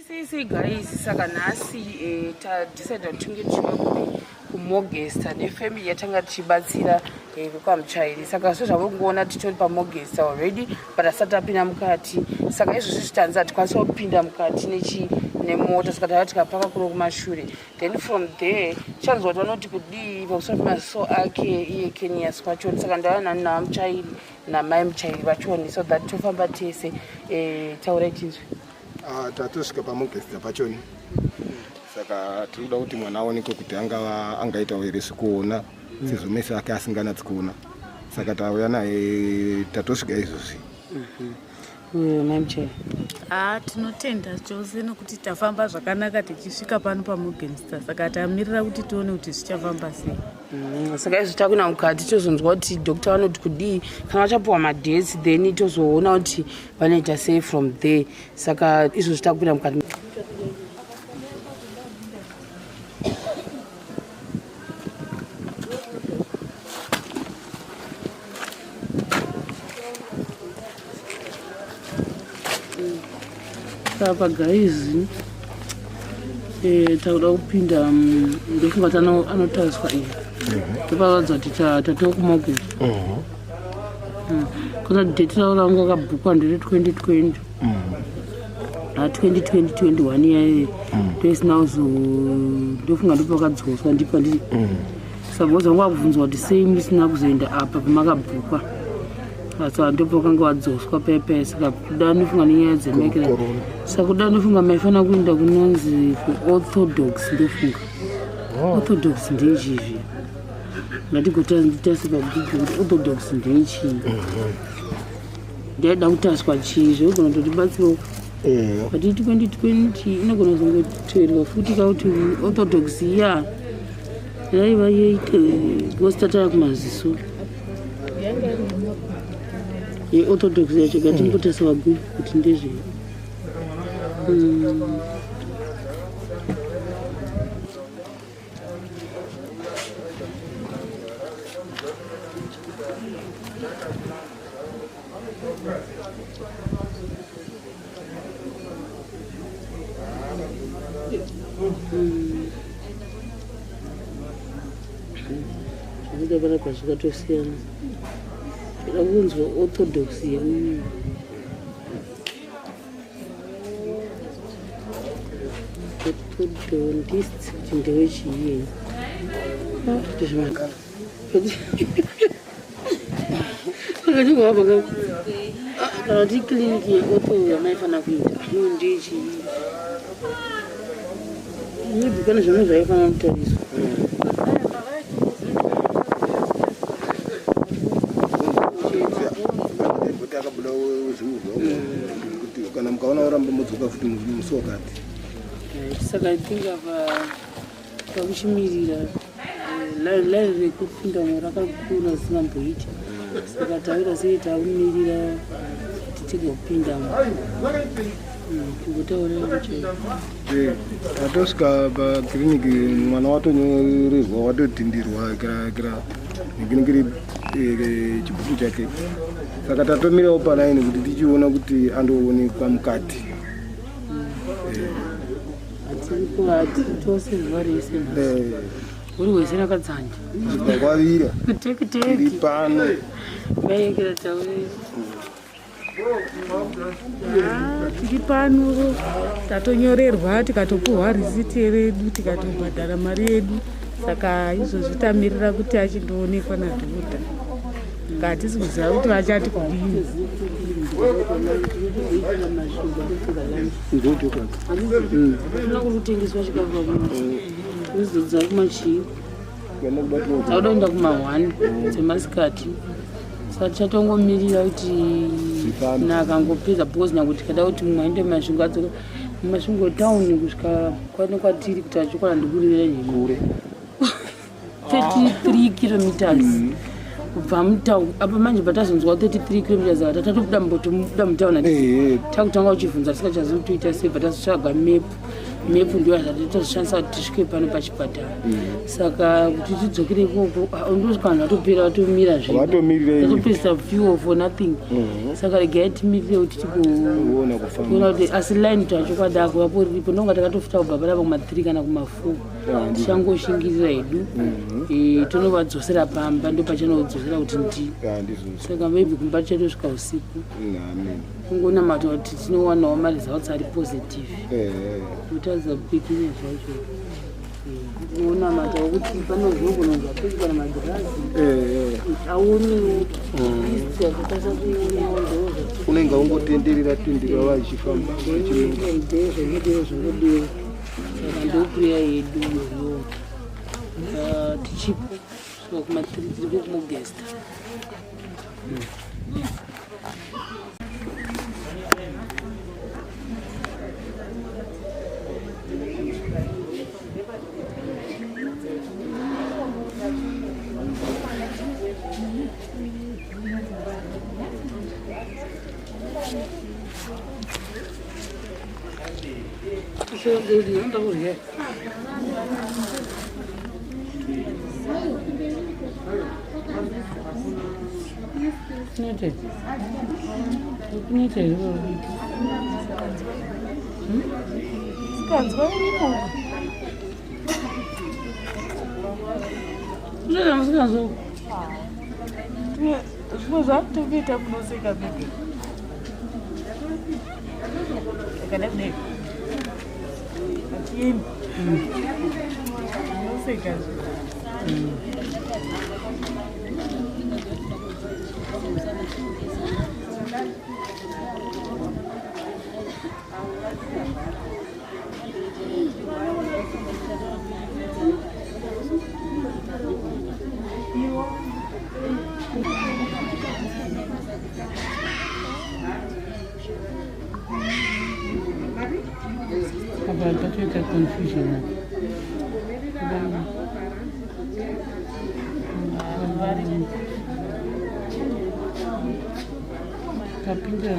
sisi guys saka nhasi tadecide kuti tinge tichiva kumogesta nefamily yatanga tichibatsira kwamuchairi saka so zvavo kungoona titori pamogesta already but asati apinda mukati saka izvozvi zvitanzi hatikwanisa kupinda mukati nemota saka tava tikapaka kuro kumashure then from there chanzwa kuti vanoti kudii pakusora pemaziso ake iye Kenias kwachoni saka ndava nani navamuchairi namai muchairi vachoni so that tofamba tese taurai tinzwi tatosvika pamogesta pachoni saka tinoda kuti mwana aonekwe kuti angaitawo here sikuona sezvo mese ake asinganatsi kuona saka tauya naye tatosvika izvozvi. Mamchairi tinotenda chose nokuti tafamba zvakanaka tichisvika pano pamogesta saka tamirira kuti tione kuti zvichafamba sei. Saka izvi takuenda mukati tozonzwa kuti dokta vanoti kudii kana vachapiwa madhesi then tozoona kuti vanoita sei from there saka izvozvi takupinda mukati. Saka guys tauda kupinda ndofunga kuti anotariswa iyi toparadza kuti tatova kumogesta kana date ravo rangu akabhukwa ndere 2020 2021 iyaye ndoisina kuzo ndofunga ndopakadzoswa ndipandiri saboza wangu akubvunzwa kuti sei musina kuzoenda apa pamakabhukwa saka ndopakanga wadzoswa pepe saka kuda ndofunga nenyaya dzemekera saka kuda ndofunga maifanira kuenda kunonzi orthodox ndofunga orthodox ndechizvi ngatigotase pabhigi kuti orthodox ndechii ndaida kutaswa chizvo igona totibatsirawo but 2020 inogona kuzongoteerwa futi kauti orthodox iya yaiva yeite gositataya kumaziso orthodox yacho gatingotasa vabhuku kuti ndezve zvinoda panapa zvikatosiyana zvida kunzwa orthodox yemunhu orthodontist kuti ndewechiyei ndezvimagara akatiwabaka kana kuti kliniki yeortho yamaifanira kuita no ndechii maybe kana zvimwe zvaifanira kutariswa kana mukaona uramba mudzoka futi musokati saka tinga pakuchimirira laini rekupinda rakakura zisamboita saka taura sei takumirira kuti tigopindamo tigotaura atosvika pakiriniki mwana watonyorerwa watotindirwa kira nekiringiri chibhuku chake saka tatomirawo palaini kuti tichiona kuti andoonekwa mukati tose zuva rese uri wese rakadzanja kwavira tekiteki pano vaekera taure tiri pano tatonyorerwa tikatopuhwa risiti redu tikatobhadhara mari yedu saka izvozvi tamirira kuti achindoonekwa nadhokota ngatisi kuziva kuti vachati kudini funa kutengeswa chikafu izodza kumachii tauda kuenda kuma1 dzemasikati saka tichatongomirira kuti nakangopedza because nakuti kada kuti mwainde mumasvingo town kusvika kwatiri kuti achokwana ndikurivira nyingure 33 kilometers kubva mutau apa manje patazonzwa 33 kilometers aka tatatobuda mutauni ati takutanga uchivhunza tisingachazivi toita sei batazotsvaga mepu mepfu ndio atazoshandisa kuti tisvike pano pachipatara saka kuti tidzokere ikoko ndosvika vanhu vatopera vatomira zvatopedzisa fuel for nothing saka regai timirire kuti tigoona kuti asi line tacho kwadako vapo riripo ndonga takatofuta kubhabhara kuma3 kana kuma4 tichangoshingirira hedu tonovadzosera pamba ndo pachanodzosera kuti ndi saka maybe kumba chatosvika usiku kungonamata kuti tinowanawo mari dzavo ari positive kutaridza kupikinya zvacho unamata kuti panozvogononzwa pesi kana magirazi aoniwo unenge ungotenderera vachifamba zvongodiwa saka ndokureya yedu yoyo tichipo saka kuma3 tiri kumugesta Total confusion. Kapinda,